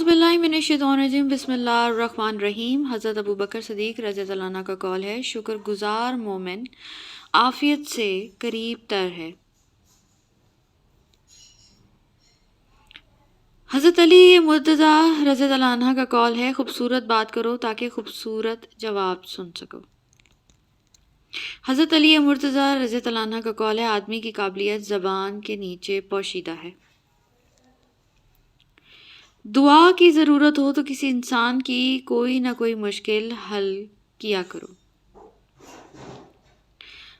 बिल्लाहि मिनश्शैतानिर्रजीम बिस्मिल्लाहिर्रहमानिर्रहीम। हज़रत अबू बकर सदीक़ रज़ी अल्लाह अन्हु का कौल है, शुक्रगुजार मोमिन आफियत से करीब तर है। हज़रत अली मुर्तज़ा रज़ी अल्लाह अन्हु का कौल है, खूबसूरत बात करो ताकि खूबसूरत जवाब सुन सको। हज़रत अली मुर्तज़ा रज़ी अल्लाह अन्हु का कौल है, आदमी की काबिलियत ज़बान के नीचे पोशीदा है। दुआ की ज़रूरत हो तो किसी इंसान की कोई ना कोई मुश्किल हल किया करो।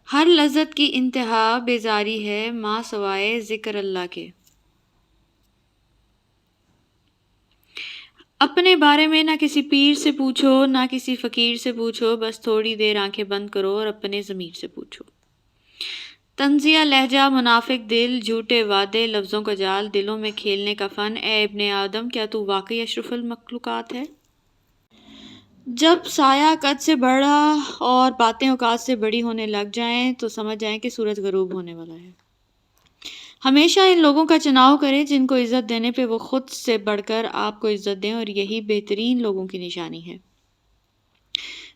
हर लज़्ज़त की इंतहा बेज़ारी है माँ सवाए ज़िक्र अल्लाह के। अपने बारे में ना किसी पीर से पूछो ना किसी फ़कीर से पूछो, बस थोड़ी देर आंखें बंद करो और अपने ज़मीर से पूछो। तंज़िया लहजा मुनाफिक दिल, झूठे वादे लफ्ज़ों का जाल, दिलों में खेलने का फ़न। ए इब्ने आदम, क्या तू वाकई अशरफुल मखलूक़ात है? जब साया कद से बड़ा और बातें औकात से बड़ी होने लग जाएं तो समझ जाएं कि सूरज गरूब होने वाला है। हमेशा इन लोगों का चुनाव करें जिनको इज़्ज़त देने पे वो खुद से बढ़कर आपको इज़्ज़त दें, और यही बेहतरीन लोगों की निशानी है।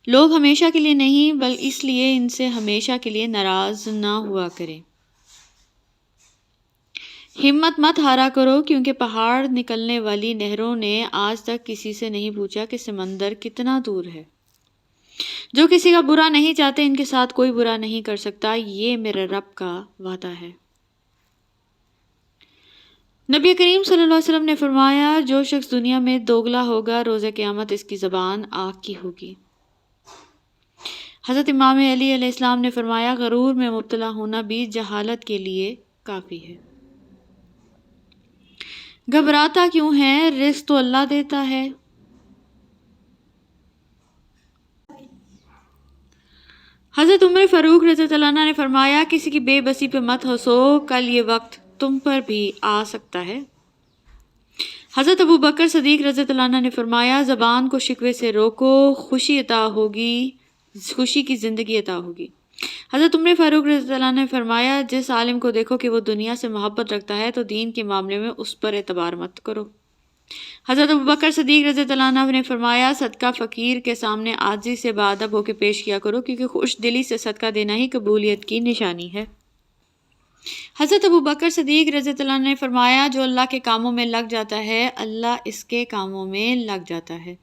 लोग हमेशा के लिए नहीं बल इसलिए इनसे हमेशा के लिए नाराज़ ना हुआ करें। हिम्मत मत हारा करो, क्योंकि पहाड़ निकलने वाली नहरों ने आज तक किसी से नहीं पूछा कि समंदर कितना दूर है। जो किसी का बुरा नहीं चाहते इनके साथ कोई बुरा नहीं कर सकता, ये मेरे रब का वादा है। नबी करीम सल्लल्लाहु अलैहि वसल्लम ने फरमाया, जो शख्स दुनिया में दोगला होगा रोज़े क़यामत इसकी ज़बान आग की होगी। हज़रत इमाम अली अलैहिस्सलाम ने फरमाया, गरूर में मुब्तला होना भी जहालत के लिए काफ़ी है। घबराता क्यों है, रिज़्क़ तो अल्लाह देता है। हज़रत उमर फ़ारूक रज़ियल्लाहु अन्हु ने फरमाया, किसी की बेबसी पे मत हंसो, कल ये वक्त तुम पर भी आ सकता है। हज़रत अबू बकर सदीक़ रज़ियल्लाहु अन्हु ने फरमाया, ज़बान को शिकवे से रोको, खुशी अता होगी, खुशी की ज़िंदगी अता होगी। हज़रत उमर फ़ारूक रज़ियल्लाहु अन्हु ने फरमाया, जिस आलिम को देखो कि वो दुनिया से मोहब्बत रखता है तो दीन के मामले में उस पर एतबार मत करो। हज़रत अबू बकर सदीक़ रज़ियल्लाहु अन्हु ने फरमाया, सदका फ़कीर के सामने आजिज़ी से बाअदब होकर पेश किया करो, क्योंकि खुश दिली से सदका देना ही कबूलियत की निशानी है। हज़रत अबू बकर सदीक़ रज़ियल्लाहु अन्हु ने फरमाया, जो अल्लाह के कामों में लग जाता है अल्लाह इसके कामों में लग जाता है।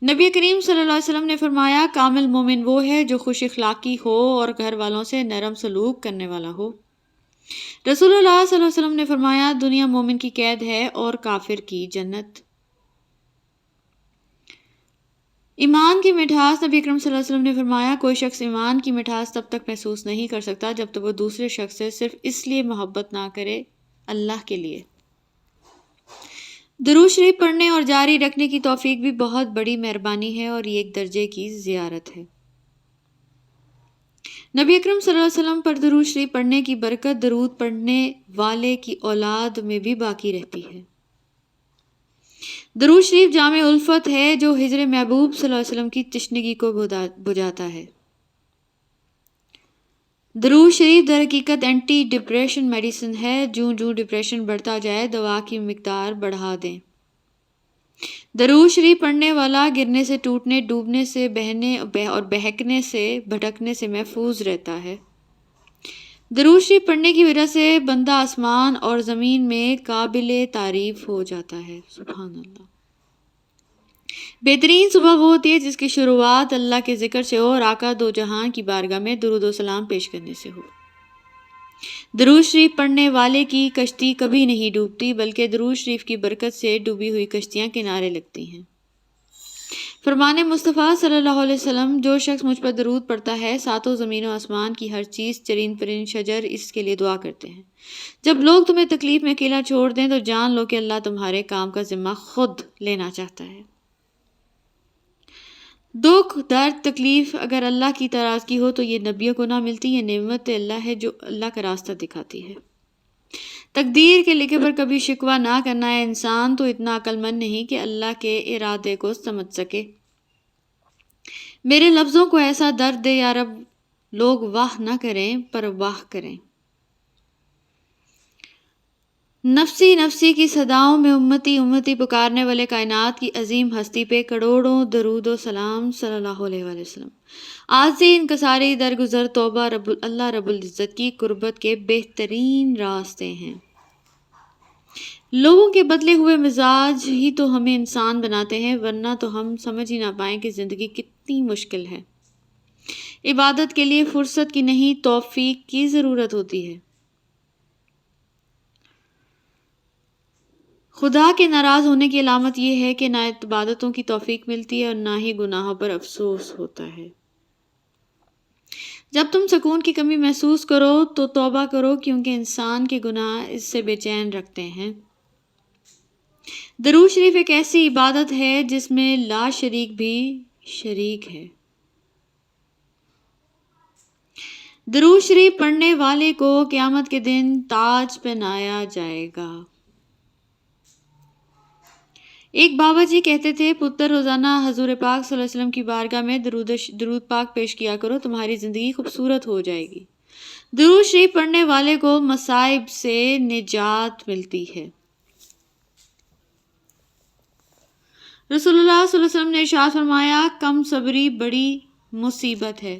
नबी करीम सल्लल्लाहु अलैहि वसल्लम ने फरमाया, कामिल मोमिन वो है जो खुश इखलाकी हो और घर वालों से नरम सलूक करने वाला हो। रसूलुल्लाह सल्लल्लाहु अलैहि वसल्लम ने फरमाया, दुनिया मोमिन की कैद है और काफिर की जन्नत। ईमान की मिठास, नबी अकरम सल्लल्लाहु अलैहि वसल्लम ने फरमाया, कोई शख्स ईमान की मिठास तब तक महसूस नहीं कर सकता जब तक वो दूसरे शख्स से सिर्फ इसलिए मोहब्बत ना करे, अल्लाह के लिए। दुरूद शरीफ पढ़ने और जारी रखने की तौफीक भी बहुत बड़ी मेहरबानी है और ये एक दर्जे की ज़ियारत है। नबी अकरम सल्लल्लाहु अलैहि वसल्लम पर दुरूद शरीफ पढ़ने की बरकत दरूद पढ़ने वाले की औलाद में भी बाकी रहती है। दरूद शरीफ जामे उल्फत है जो हिजर महबूब सल्लल्लाहु अलैहि वसल्लम की तशनगी को बुझाता है। दरूद शरीफ दर हकीकत एंटी डिप्रेशन मेडिसिन है, जूं जूं डिप्रेशन बढ़ता जाए दवा की मिकदार बढ़ा दें। दरूद शरीफ पढ़ने वाला गिरने से, टूटने, डूबने से, बहने और बहकने से, भटकने से महफूज रहता है। दरूद शरीफ पढ़ने की वजह से बंदा आसमान और ज़मीन में काबिले तारीफ हो जाता है। सुभान अल्लाह। बेहतरीन सुबह वो होती है जिसकी शुरुआत अल्लाह के ज़िक्र से हो और आका दो जहां की बारगाह में दुरूद व सलाम पेश करने से हो। दरूद शरीफ पढ़ने वाले की कश्ती कभी नहीं डूबती, बल्कि दरूद शरीफ की बरकत से डूबी हुई कश्तियाँ किनारे लगती हैं। फरमाने मुस्तफ़ा सल्लल्लाहु अलैहि वसल्लम, जो शख्स मुझ पर दरूद पढ़ता है सातों ज़मीन व आसमान की हर चीज़, चरिंद परिंद शजर इसके लिए दुआ करते हैं। जब लोग तुम्हें तकलीफ़ में अकेला छोड़ दें तो जान लो कि अल्लाह तुम्हारे काम का ज़िम्मा खुद लेना चाहता है। दुख, दर्द, तकलीफ़ अगर अल्लाह की नाराज़गी हो तो ये नबियों को ना मिलती। ये नेमत अल्लाह है जो अल्लाह का रास्ता दिखाती है। तकदीर के लिखे पर कभी शिकवा ना करना है। इंसान तो इतना अक्लमंद नहीं कि अल्लाह के इरादे को समझ सके। मेरे लफ्ज़ों को ऐसा दर्द दे या रब, लोग वाह ना करें पर वाह करें। نفسی نفسی کی صداؤں میں امتی امتی پکارنے والے کائنات کی عظیم ہستی پہ کروڑوں درود و سلام صلی اللہ علیہ وآلہ وسلم۔ آج سے انکساری درگزر توبہ اللہ رب العزت کی قربت کے بہترین راستے ہیں۔ لوگوں کے بدلے ہوئے مزاج ہی تو ہمیں انسان بناتے ہیں، ورنہ تو ہم سمجھ ہی نہ پائیں کہ زندگی کتنی مشکل ہے۔ عبادت کے لیے فرصت کی نہیں، توفیق کی ضرورت ہوتی ہے۔ خدا کے ناراض ہونے کی علامت یہ ہے کہ نہ عبادتوں کی توفیق ملتی ہے اور نہ ہی گناہوں پر افسوس ہوتا ہے۔ جب تم سکون کی کمی محسوس کرو تو توبہ کرو، کیونکہ انسان کے گناہ اس سے بے چین رکھتے ہیں۔ درود شریف ایک ایسی عبادت ہے جس میں لا شریک بھی شریک ہے۔ درود شریف پڑھنے والے کو قیامت کے دن تاج پہنایا جائے گا۔ ایک بابا جی کہتے تھے، پتر روزانہ حضور پاک صلی اللہ علیہ وسلم کی بارگاہ میں درود پاک پیش کیا کرو، تمہاری زندگی خوبصورت ہو جائے گی۔ درود شریف پڑھنے والے کو مصائب سے نجات ملتی ہے۔ رسول اللہ صلی اللہ علیہ وسلم نے ارشاد فرمایا، کم صبری بڑی مصیبت ہے۔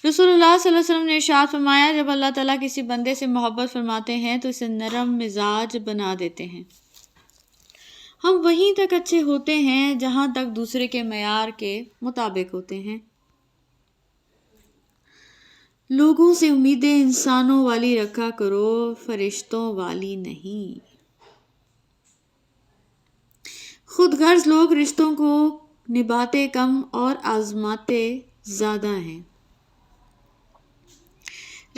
رسول اللہ صلی اللہ علیہ وسلم نے ارشاد فرمایا، جب اللہ تعالیٰ کسی بندے سے محبت فرماتے ہیں تو اسے نرم مزاج بنا دیتے ہیں۔ ہم وہیں تک اچھے ہوتے ہیں جہاں تک دوسرے کے معیار کے مطابق ہوتے ہیں۔ لوگوں سے امیدیں انسانوں والی رکھا کرو، فرشتوں والی نہیں۔ خود غرض لوگ رشتوں کو نبھاتے کم اور آزماتے زیادہ ہیں۔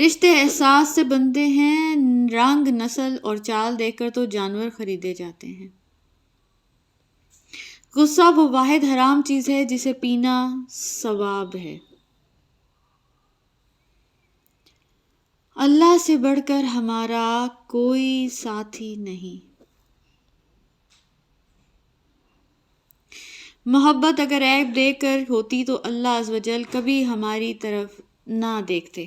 رشتے احساس سے بنتے ہیں، رنگ، نسل اور چال دیکھ کر تو جانور خریدے جاتے ہیں۔ غصہ وہ واحد حرام چیز ہے جسے پینا ثواب ہے۔ اللہ سے بڑھ کر ہمارا کوئی ساتھی نہیں۔ محبت اگر عیب دیکھ کر ہوتی تو اللہ عز و جل کبھی ہماری طرف نہ دیکھتے۔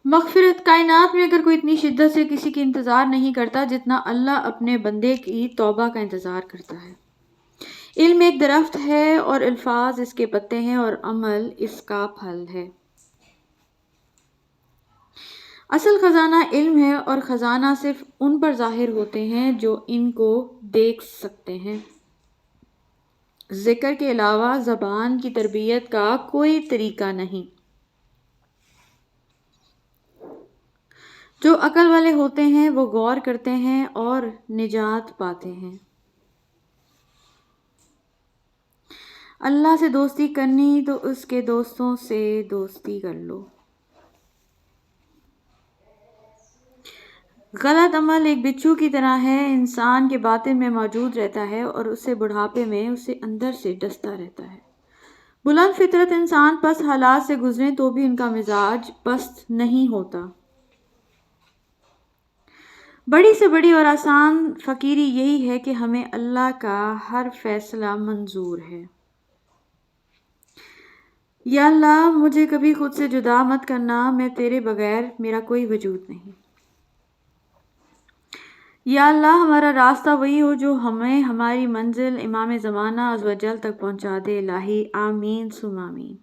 مغفرت کائنات میں اگر کوئی اتنی شدت سے کسی کی انتظار نہیں کرتا جتنا اللہ اپنے بندے کی توبہ کا انتظار کرتا ہے۔ علم ایک درخت ہے اور الفاظ اس کے پتے ہیں اور عمل اس کا پھل ہے۔ اصل خزانہ علم ہے اور خزانہ صرف ان پر ظاہر ہوتے ہیں جو ان کو دیکھ سکتے ہیں۔ ذکر کے علاوہ زبان کی تربیت کا کوئی طریقہ نہیں۔ جو عقل والے ہوتے ہیں وہ غور کرتے ہیں اور نجات پاتے ہیں۔ اللہ سے دوستی کرنی تو اس کے دوستوں سے دوستی کر لو۔ غلط عمل ایک بچھو کی طرح ہے، انسان کے باطن میں موجود رہتا ہے اور اسے بڑھاپے میں اسے اندر سے ڈستا رہتا ہے۔ بلند فطرت انسان پست حالات سے گزریں تو بھی ان کا مزاج پست نہیں ہوتا۔ بڑی سے بڑی اور آسان فقیری یہی ہے کہ ہمیں اللہ کا ہر فیصلہ منظور ہے۔ یا اللہ مجھے کبھی خود سے جدا مت کرنا، میں تیرے بغیر میرا کوئی وجود نہیں۔ یا اللہ ہمارا راستہ وہی ہو جو ہمیں ہماری منزل امام زمانہ عز و جل تک پہنچا دے۔ الہی آمین ثم آمین۔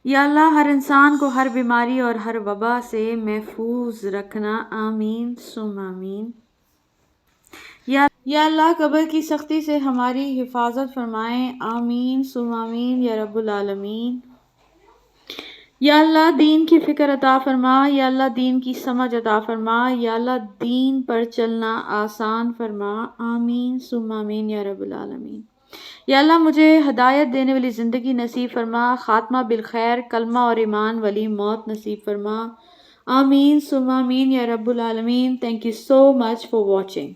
یا اللہ ہر انسان کو ہر بیماری اور ہر وبا سے محفوظ رکھنا، آمین ثم آمین۔ یا اللہ قبر کی سختی سے ہماری حفاظت فرمائیں، آمین ثم آمین یا رب العالمین۔ یا اللہ دین کی فکر عطا فرما، یا اللہ دین کی سمجھ عطا فرما، یا اللہ دین پر چلنا آسان فرما، آمین ثم آمین یا رب العالمین۔ یا اللہ مجھے ہدایت دینے والی زندگی نصیب فرما، خاتمہ بالخیر، کلمہ اور ایمان والی موت نصیب فرما، آمین ثم آمین یا رب العالمین۔ Thank you so much for watching.